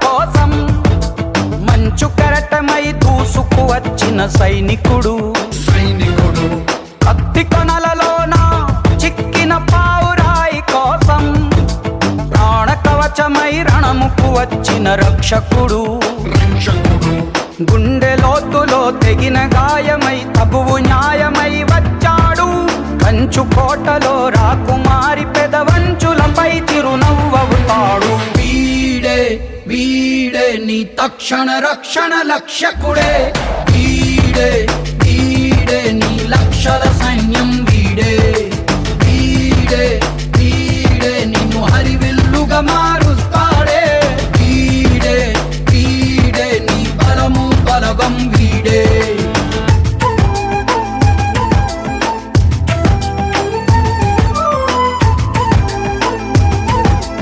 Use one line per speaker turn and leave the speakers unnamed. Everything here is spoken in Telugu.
కోసం మంచు కెరటమై దూసుకు వచ్చిన సైనికుడు కత్తి కొనలలోన చిక్కిన పావురాయి కోసం ప్రాణ కవచమై రణముకు వచ్చిన రక్షకుడు గుండె లోతులో తెగిన గాయమై తగువు న్యాయమై వచ్చాడు కంచు కోటలో రాకుమారి పెదవంచులపై చిరునవ్వవుతాడు వీడే వీడే నీ తక్షణ రక్షణ లక్ష్యకుడే వీడే వీడే నీ లక్షల సైన్యం వీడే